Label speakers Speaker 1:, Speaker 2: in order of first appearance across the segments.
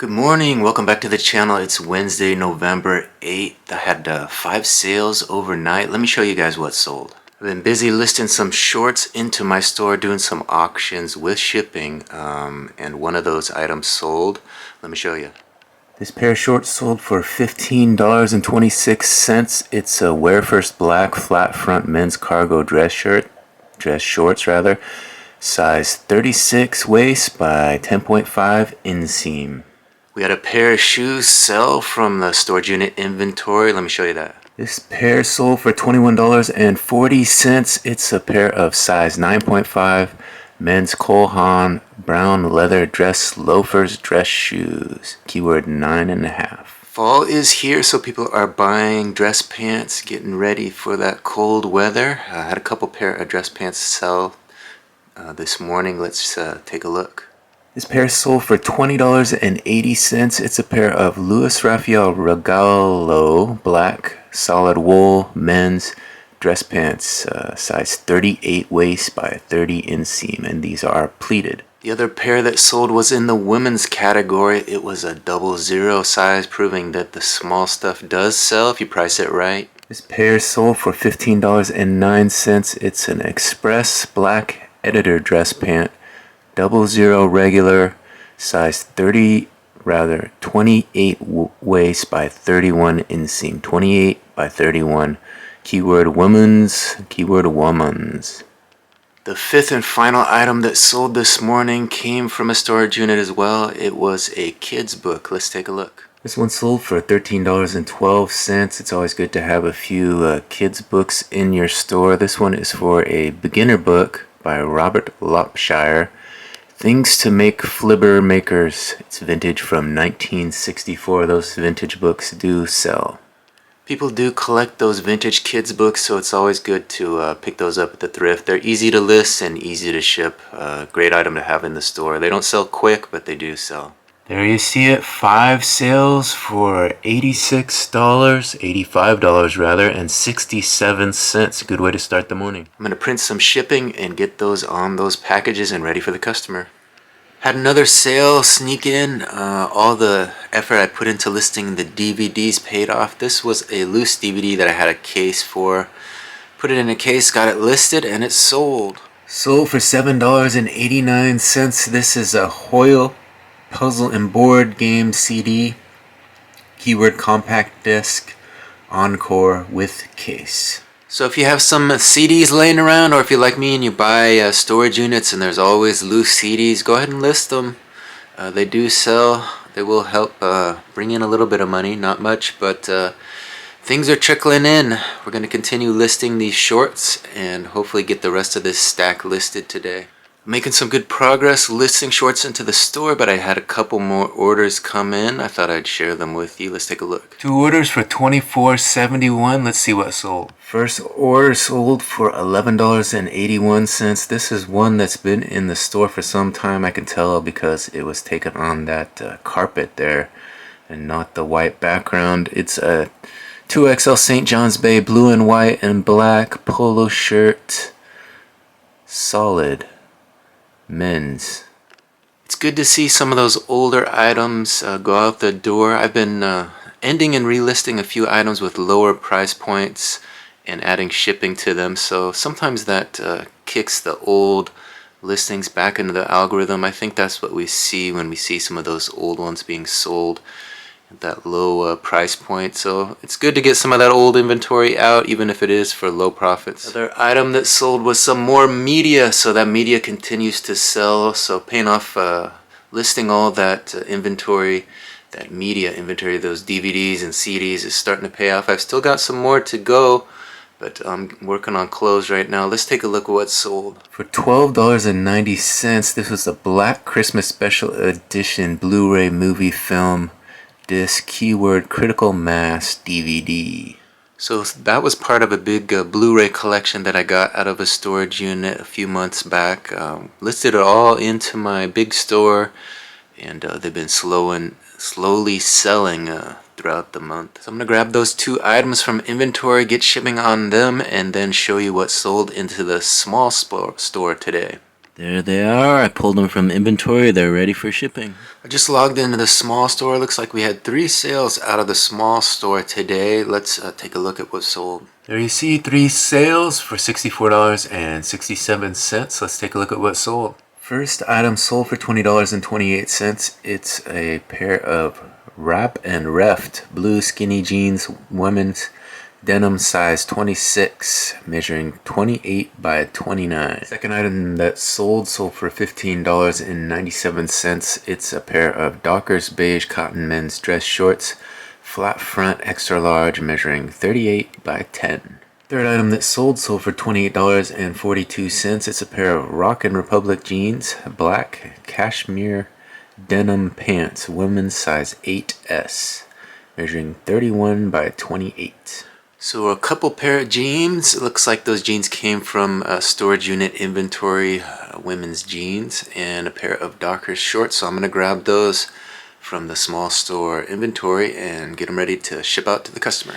Speaker 1: Good morning, welcome back to the channel. It's Wednesday, November 8th. I had 5 sales overnight. Let me show you guys what sold. I've been busy listing some shorts into my store, doing some auctions with shipping, and one of those items sold. Let me show you. This pair of shorts sold for $15.26. It's a Wear First black flat front men's cargo dress shorts rather. Size 36 waist by 10.5 inseam. We had a pair of shoes sell from the storage unit inventory. Let me show you that. This pair sold for $21.40. It's a pair of size 9.5 men's Cole Haan brown leather dress loafers dress shoes. Keyword 9.5. Fall is here, so people are buying dress pants, getting ready for that cold weather. I had a couple pair of dress pants sell this morning. Let's take a look. This pair sold for $20.80. It's a pair of Louis Raphael Regalo black solid wool men's dress pants, size 38 waist by 30 inseam, and these are pleated. The other pair that sold was in the women's category. It was a 00 size, proving that the small stuff does sell if you price it right. This pair sold for $15.09. It's an express black editor dress pant. 00 regular, size 28 waist by 31 inseam, 28 by 31, keyword women's, keyword woman's. The fifth and final item that sold this morning came from a storage unit as well. It was a kid's book. Let's take a look. This one sold for $13.12. It's always good to have a few kids books in your store. This one is for a beginner book by Robert Lopshire. Things to Make Flibber Makers. It's vintage from 1964. Those vintage books do sell. People do collect those vintage kids books, so it's always good to pick those up at the thrift. They're easy to list and easy to ship. Great item to have in the store. They don't sell quick, but they do sell. There you see it, 5 sales for $86, $85 rather, and 67 cents. Good way to start the morning. I'm going to print some shipping and get those on those packages and ready for the customer. Had another sale sneak in. All the effort I put into listing the DVDs paid off. This was a loose DVD that I had a case for. Put it in a case, got it listed, and it sold. Sold for $7.89. This is a Hoyle puzzle and board game CD, keyword compact disc, Encore with case. So if you have some CDs laying around, or if you're like me and you buy storage units and there's always loose CDs, go ahead and list them. They do sell. They will help bring in a little bit of money, not much, but things are trickling in. We're going to continue listing these shorts and hopefully get the rest of this stack listed today. Making some good progress listing shorts into the store, but I had a couple more orders come in. I thought I'd share them with you. Let's take a look. 2 orders for $24.71. Let's see what sold. First order sold for $11.81. This is one that's been in the store for some time. I can tell because it was taken on that carpet there and not the white background. It's a 2XL St. John's Bay blue and white and black polo shirt. Solid. Men's. It's good to see some of those older items go out the door. I've been ending and relisting a few items with lower price points and adding shipping to them, so sometimes that kicks the old listings back into the algorithm. I think that's what we see when we see some of those old ones being sold at that low price point. So it's good to get some of that old inventory out, even if it is for low profits. Another item that sold was some more media, so that media continues to sell. So paying off listing all that inventory, that media inventory, those DVDs and CDs is starting to pay off. I've still got some more to go, but I'm working on clothes right now. Let's take a look at what sold. For $12.90, this was a Black Christmas Special Edition Blu-ray movie film disc, keyword critical mass DVD. So that was part of a big Blu-ray collection that I got out of a storage unit a few months back. Listed it all into my big store, and they've been slowly selling throughout the month. So I'm going to grab those 2 items from inventory, get shipping on them, and then show you what sold into the small store today. There they are. I pulled them from inventory. They're ready for shipping. I just logged into the small store. Looks like we had 3 sales out of the small store today. Let's take a look at what sold. There you see 3 sales for $64.67. Let's take a look at what sold. First item sold for $20.28. It's a pair of Wrap and Reft blue skinny jeans, women's, denim size 26, measuring 28 by 29. Second item that sold for $15.97. It's a pair of Dockers beige cotton men's dress shorts, flat front, extra large, measuring 38 by 10. Third item that sold for $28.42. It's a pair of Rockin' Republic jeans, black cashmere denim pants, women's size 8S, measuring 31 by 28. So a couple pair of jeans. It looks like those jeans came from storage unit inventory, women's jeans, and a pair of Dockers shorts. So I'm going to grab those from the small store inventory and get them ready to ship out to the customer.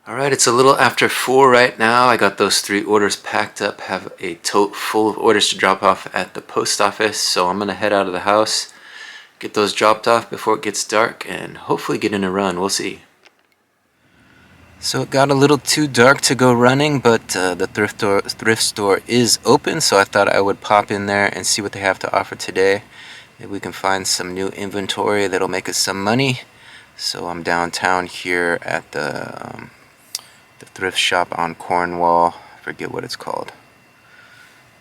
Speaker 1: Alright, it's a little after 4 right now. I got those 3 orders packed up, have a tote full of orders to drop off at the post office, so I'm going to head out of the house, get those dropped off before it gets dark, and hopefully get in a run. We'll see. So it got a little too dark to go running, but the thrift store is open, so I thought I would pop in there and see what they have to offer today. Maybe we can find some new inventory that'll make us some money. So I'm downtown here at the thrift shop on Cornwall. I forget what it's called.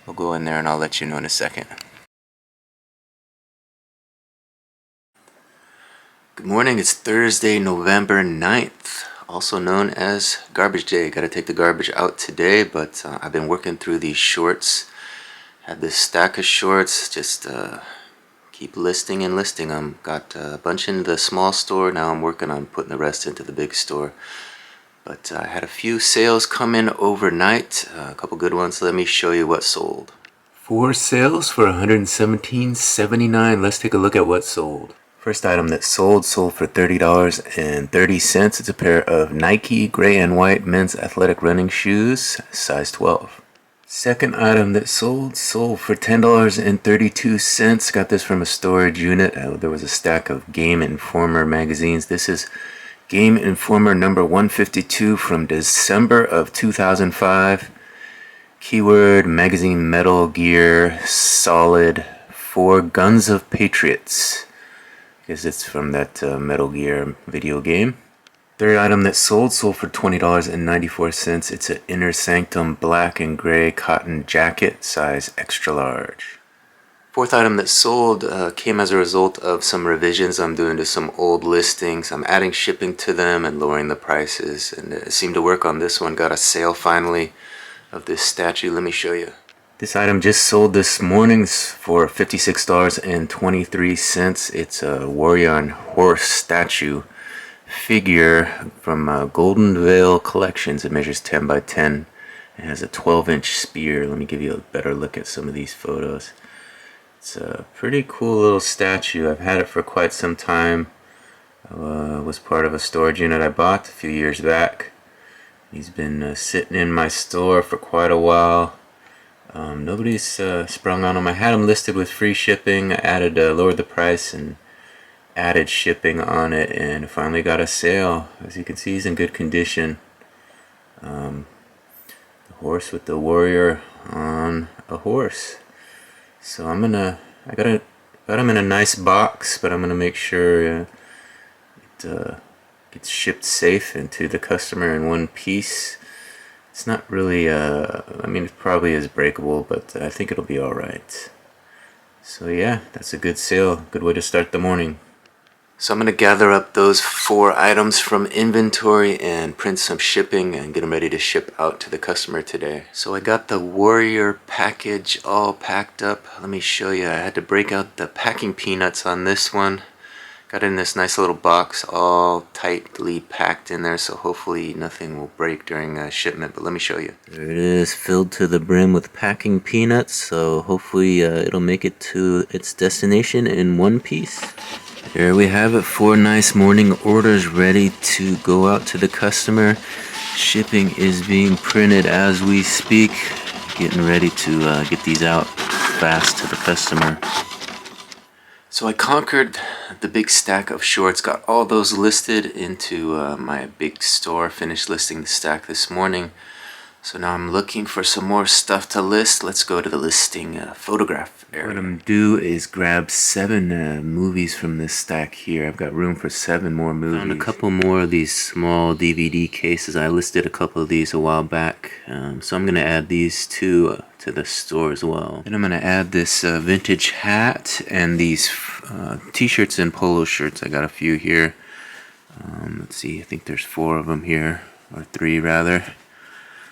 Speaker 1: We'll go in there and I'll let you know in a second. Good morning. It's Thursday, November 9th, also known as Garbage Day. Got to take the garbage out today, but I've been working through these shorts. Had this stack of shorts, just keep listing and listing them. Got a bunch in the small store. Now I'm working on putting the rest into the big store. But I had a few sales come in overnight, a couple good ones. Let me show you what sold. 4 sales for $117.79. Let's take a look at what sold. First item that sold for $30.30. It's a pair of Nike gray and white men's athletic running shoes, size 12. Second item that sold for $10.32. Got this from a storage unit. There was a stack of Game Informer magazines. This is Game Informer number 152 from December of 2005. Keyword magazine Metal Gear Solid 4 Guns of Patriots. I guess it's from that Metal Gear video game. Third item that sold for $20.94. It's an Inner Sanctum black and gray cotton jacket, size extra large. Fourth item that sold came as a result of some revisions I'm doing to some old listings. I'm adding shipping to them and lowering the prices, and it seemed to work on this one. Got a sale finally of this statue. Let me show you. This item just sold this morning for $56.23. It's a warrior on horse statue figure from Golden Veil Collections. It measures 10 by 10. It has a 12-inch spear. Let me give you a better look at some of these photos. It's a pretty cool little statue. I've had it for quite some time. It was part of a storage unit I bought a few years back. He's been sitting in my store for quite a while. Nobody's sprung on him. I had him listed with free shipping. I added, lowered the price and added shipping on it, and finally got a sale. As you can see, he's in good condition. The horse with the warrior on a horse. So I got him in a nice box, but I'm gonna make sure it gets shipped safe and to the customer in one piece. It's not really, I mean, it probably is breakable, but I think it'll be all right. So yeah, that's a good sale, good way to start the morning. So I'm going to gather up those 4 items from inventory and print some shipping and get them ready to ship out to the customer today. So I got the Warrior package all packed up. Let me show you. I had to break out the packing peanuts on this one. Got in this nice little box, all tightly packed in there, so hopefully nothing will break during shipment, but let me show you. There it is, filled to the brim with packing peanuts, so hopefully it'll make it to its destination in one piece. There we have it, 4 nice morning orders ready to go out to the customer. Shipping is being printed as we speak. Getting ready to get these out fast to the customer. So I conquered the big stack of shorts, got all those listed into my big store, finished listing the stack this morning. So now I'm looking for some more stuff to list. Let's go to the listing photograph area. What I'm gonna do is grab 7 movies from this stack here. I've got room for 7 more movies. Found a couple more of these small DVD cases. I listed a couple of these a while back. So I'm gonna add these two to the store as well. And I'm gonna add this vintage hat and these t-shirts and polo shirts. I got a few here. Let's see, I think there's 4 of them here, or 3 rather.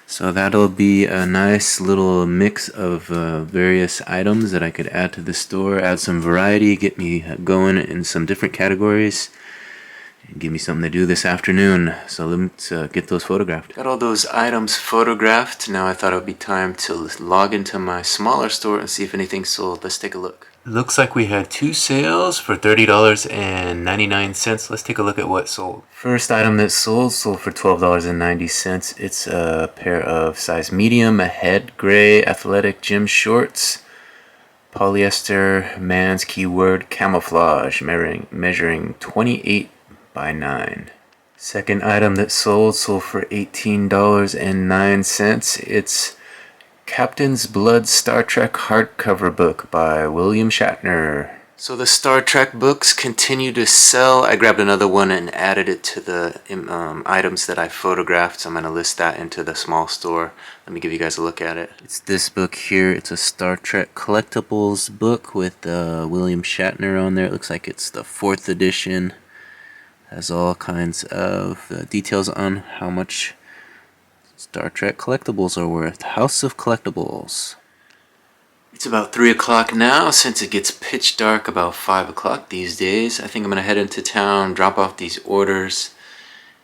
Speaker 1: So that'll be a nice little mix of various items that I could add to the store, add some variety, get me going in some different categories, and give me something to do this afternoon. So let's get those photographed. Got all those items photographed. Now I thought it would be time to log into my smaller store and see if anything's sold. Let's take a look. Looks like we had 2 sales for $30.99. Let's take a look at what sold. First item that sold for $12.90. It's a pair of size medium, a head gray athletic gym shorts, polyester man's keyword camouflage, measuring 28 by 9. Second item that sold for $18.09. It's Captain's Blood Star Trek hardcover book by William Shatner. So the Star Trek books continue to sell. I grabbed another one and added it to the items that I photographed. So I'm going to list that into the small store. Let me give you guys a look at it. It's this book here. It's a Star Trek collectibles book with William Shatner on there. It looks like it's the 4th edition. Has all kinds of details on how much Star Trek collectibles are worth. House of Collectibles. It's about 3 o'clock now, since it gets pitch dark about 5 o'clock these days. I think I'm going to head into town, drop off these orders,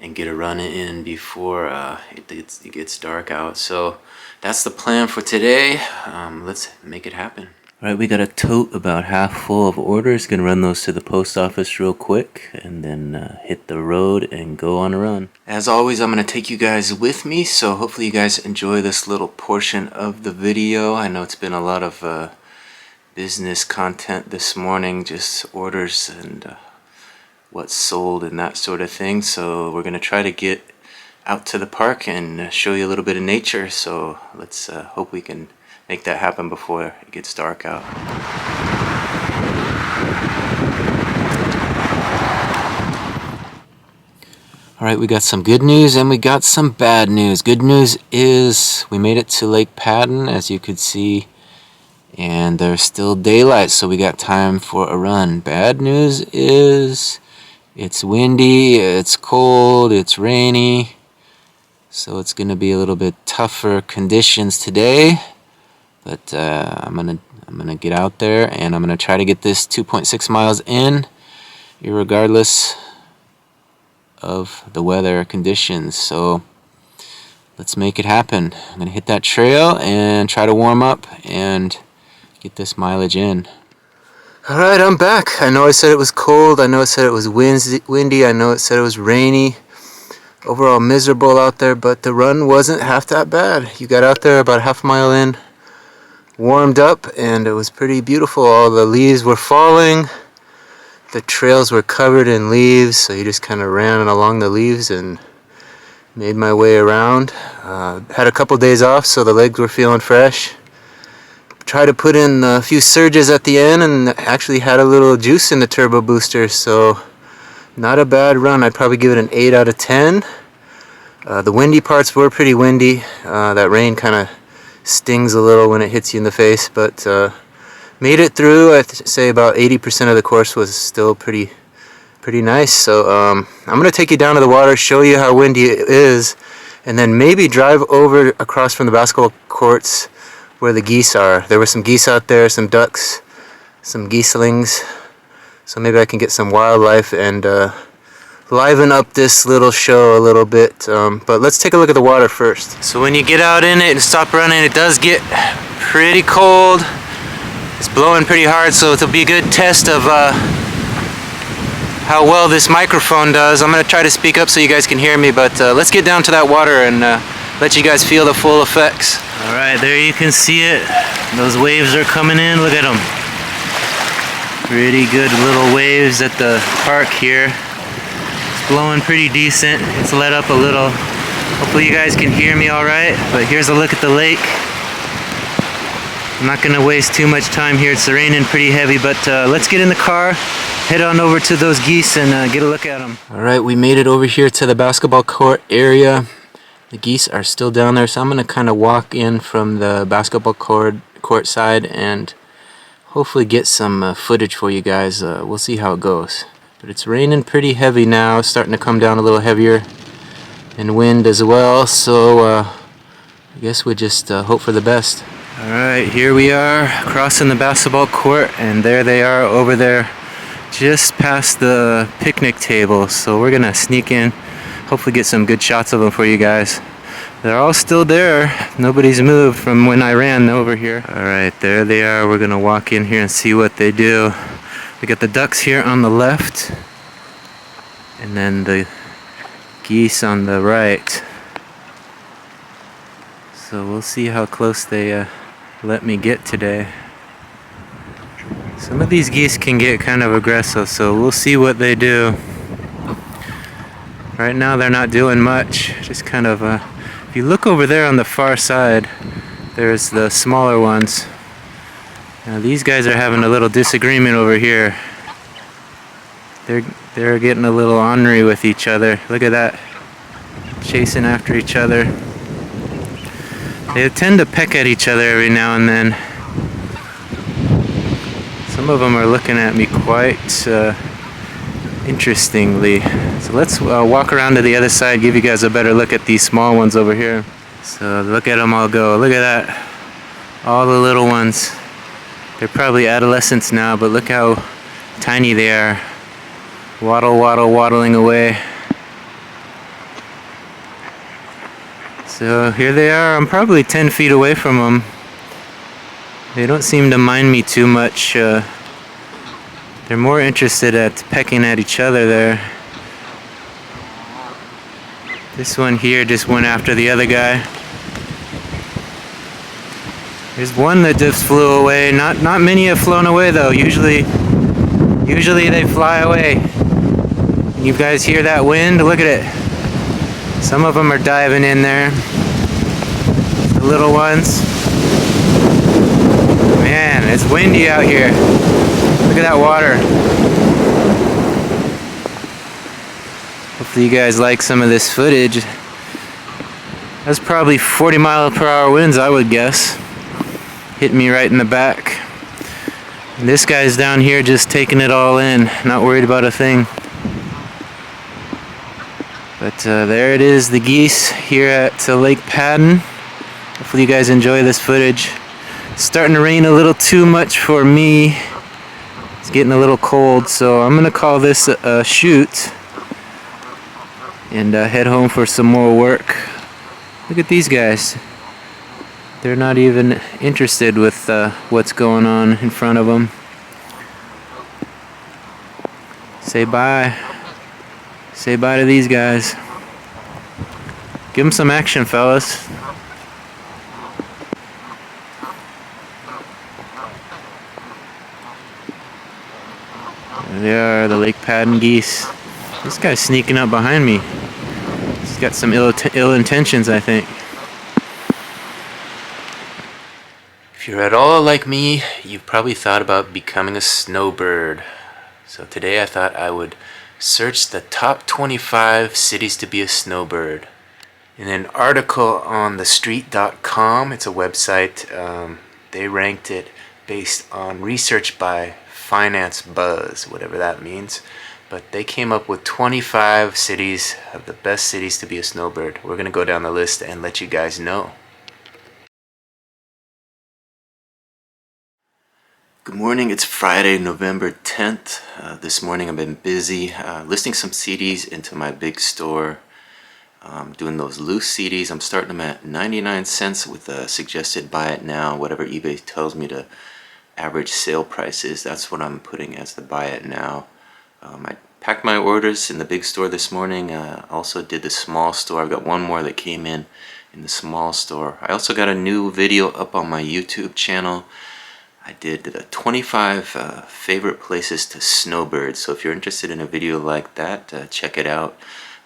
Speaker 1: and get a run in before it gets dark out. So that's the plan for today. Let's make it happen. Alright, we got a tote about half full of orders. Gonna run those to the post office real quick and then hit the road and go on a run. As always, I'm gonna take you guys with me, so hopefully you guys enjoy this little portion of the video. I know it's been a lot of business content this morning, just orders and what's sold and that sort of thing. So we're gonna try to get out to the park and show you a little bit of nature. So let's hope we can make that happen before it gets dark out. Alright, we got some good news and we got some bad news. Good news is we made it to Lake Padden, as you could see, and there's still daylight, so we got time for a run. Bad news is it's windy, it's cold, it's rainy, so it's going to be a little bit tougher conditions today. But I'm gonna get out there and I'm gonna try to get this 2.6 miles in, irregardless of the weather conditions. So let's make it happen. I'm gonna hit that trail and try to warm up and get this mileage in. All right, I'm back. I know I said it was cold. I know I said it was windy. I know it said it was rainy. Overall miserable out there, but the run wasn't half that bad. You got out there about half a mile in, warmed up, and it was pretty beautiful. All the leaves were falling, the trails were covered in leaves, so you just kind of ran along the leaves and made my way around. Had a couple days off, so the legs were feeling fresh. Tried to put in a few surges at the end and actually had a little juice in the turbo booster, so not a bad run. I'd probably give it an 8 out of 10. The windy parts were pretty windy. That rain kind of stings a little when it hits you in the face, but made it through. I'd say about 80% of the course was still pretty nice. So I'm going to take you down to the water, show you how windy it is, and then maybe drive over across from the basketball courts where the geese are. There were some geese out there, some ducks, some geeselings, so maybe I can get some wildlife and liven up this little show a little bit, but let's take a look at the water first. So when you get out in it and stop running, it does get pretty cold. It's blowing pretty hard, so it'll be a good test of how well this microphone does. I'm going to try to speak up so you guys can hear me, but let's get down to that water and let you guys feel the full effects. Alright, there you can see it. Those waves are coming in. Look at them. Pretty good little waves at the park here. It's blowing pretty decent. It's let up a little. Hopefully you guys can hear me alright, but here's a look at the lake. I'm not going to waste too much time here. It's raining pretty heavy, but let's get in the car, head on over to those geese and get a look at them. Alright, we made it over here to the basketball court area. The geese are still down there, so I'm going to kind of walk in from the basketball court side and hopefully get some footage for you guys. We'll see how it goes. But it's raining pretty heavy now, it's starting to come down a little heavier, and wind as well, so I guess we just hope for the best. Alright, here we are crossing the basketball court, and there they are over there just past the picnic table. So we're gonna sneak in, hopefully get some good shots of them for you guys. They're all still there, nobody's moved from when I ran over here. Alright, there they are. We're gonna walk in here and see what they do. We got the ducks here on the left, and then the geese on the right. So we'll see how close they let me get today. Some of these geese can get kind of aggressive, so we'll see what they do. Right now they're not doing much, just kind of if you look over there on the far side, there's the smaller ones. Now these guys are having a little disagreement over here. They're getting a little ornery with each other. Look at that, chasing after each other. They tend to peck at each other every now and then. Some of them are looking at me quite interestingly. So let's walk around to the other side, give you guys a better look at these small ones over here. So look at them all go. Look at that. All the little ones. They're probably adolescents now, but look how tiny they are. Waddle, waddle, waddling away. So here they are. I'm probably 10 feet away from them. They don't seem to mind me too much. They're more interested at pecking at each other there. This one here just went after the other guy. There's one that just flew away. Not many have flown away though. Usually they fly away. And you guys hear that wind? Look at it. Some of them are diving in there. The little ones. Man, it's windy out here. Look at that water. Hopefully you guys like some of this footage. That's probably 40-mile-per-hour winds, I would guess. Hitting me right in the back. And this guy's down here just taking it all in, not worried about a thing. But there it is, the geese here at Lake Padden. Hopefully you guys enjoy this footage. It's starting to rain a little too much for me. It's getting a little cold, so I'm going to call this a shoot and head home for some more work. Look at these guys. They're not even interested with what's going on in front of them. Say bye. Say bye to these guys. Give them some action, fellas. There they are, the Lake Padden geese. This guy's sneaking up behind me. He's got some ill intentions, I think. If you're at all like me, you've probably thought about becoming a snowbird. So today I thought I would search the top 25 cities to be a snowbird. In an article on thestreet.com, it's a website, they ranked it based on research by Finance Buzz, whatever that means. But they came up with 25 cities of the best cities to be a snowbird. We're going to go down the list and let you guys know. Good morning, it's Friday, November 10th. This morning I've been busy listing some CDs into my big store. Doing those loose CDs. I'm starting them at 99 cents with a suggested buy it now, whatever eBay tells me to average sale price is. That's what I'm putting as the buy it now. I packed my orders in the big store this morning. Also did the small store. I've got one more that came in the small store. I also got a new video up on my YouTube channel. I did the 25 favorite places to snowbird. So if you're interested in a video like that, check it out.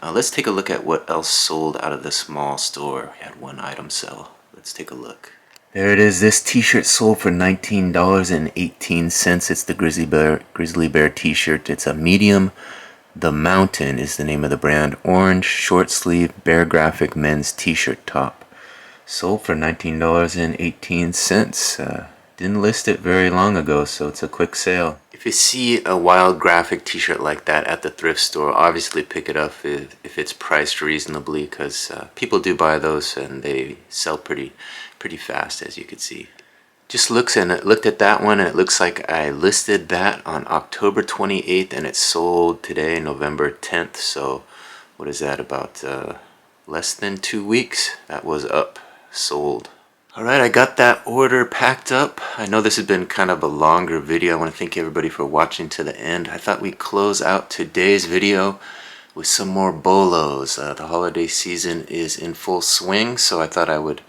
Speaker 1: Let's take a look at what else sold out of the small store. We had one item sell. Let's take a look. There it is. This t-shirt sold for $19.18. It's the Grizzly Bear t-shirt. It's a medium. The Mountain is the name of the brand. Orange, short sleeve, bear graphic men's t-shirt top. Sold for $19.18. Didn't list it very long ago, so it's a quick sale. If you see a wild graphic t-shirt like that at the thrift store, obviously pick it up if it's priced reasonably, because people do buy those and they sell pretty fast, as you can see. Just looked at that one, and it looks like I listed that on October 28th and it sold today, November 10th. So what is that, about less than 2 weeks? That was up, sold. Alright, I got that order packed up. I know this has been kind of a longer video. I want to thank everybody for watching to the end. I thought we'd close out today's video with some more BOLOS. The holiday season is in full swing, so I thought I would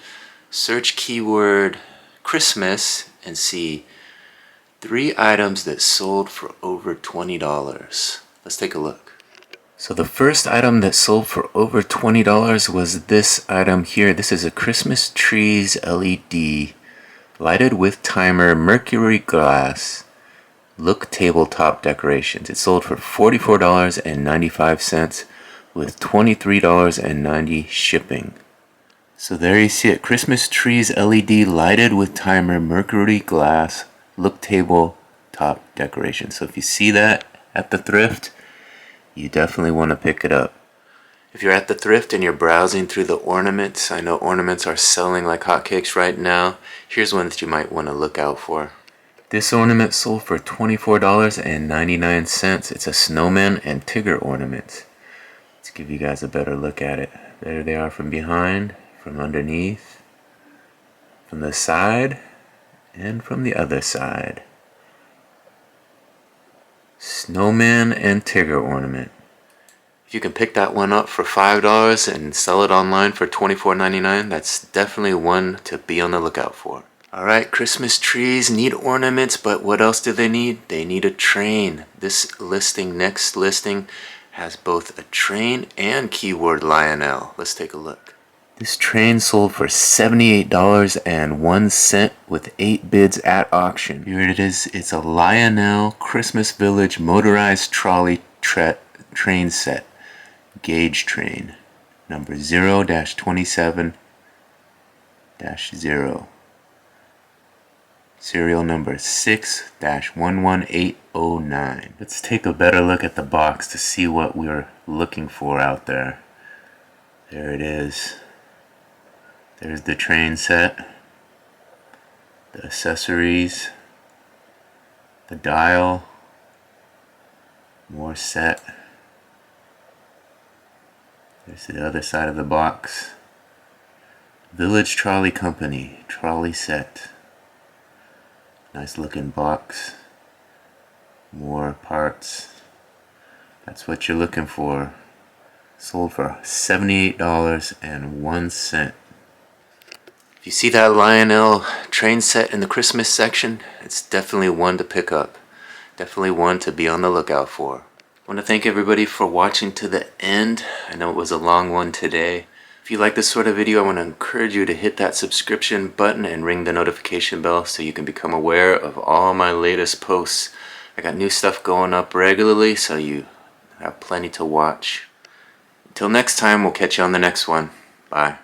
Speaker 1: search keyword Christmas and see 3 items that sold for over $20. Let's take a look. So the first item that sold for over $20 was this item here. This is a Christmas trees LED lighted with timer mercury glass look tabletop decorations. It sold for $44.95 with $23.90 shipping. So there you see it, Christmas trees LED lighted with timer mercury glass look tabletop decoration. So if you see that at the thrift, you definitely want to pick it up. If you're at the thrift and you're browsing through the ornaments, I know ornaments are selling like hotcakes right now. Here's one that you might want to look out for. This ornament sold for $24.99. It's a snowman and Tigger ornament. Let's give you guys a better look at it. There they are from behind, from underneath, from the side, and from the other side. Snowman and Tigger ornament. If you can pick that one up for $5 and sell it online for $24.99, that's definitely one to be on the lookout for. Alright, Christmas trees need ornaments, but what else do they need? They need a train. This next listing, has both a train and keyword Lionel. Let's take a look. This train sold for $78.01 with 8 bids at auction. Here it is. It's a Lionel Christmas Village motorized trolley train set. Gauge train. Number 0-27-0. Serial number 6-11809. Let's take a better look at the box to see what we're looking for out there. There it is. There's the train set, the accessories, the dial, more set. There's the other side of the box. Village Trolley Company, trolley set. Nice looking box. More parts. That's what you're looking for. Sold for $78.01. If you see that Lionel train set in the Christmas section, it's definitely one to pick up. Definitely one to be on the lookout for. I want to thank everybody for watching to the end. I know it was a long one today. If you like this sort of video, I want to encourage you to hit that subscription button and ring the notification bell so you can become aware of all my latest posts. I got new stuff going up regularly, so you have plenty to watch. Until next time, we'll catch you on the next one. Bye.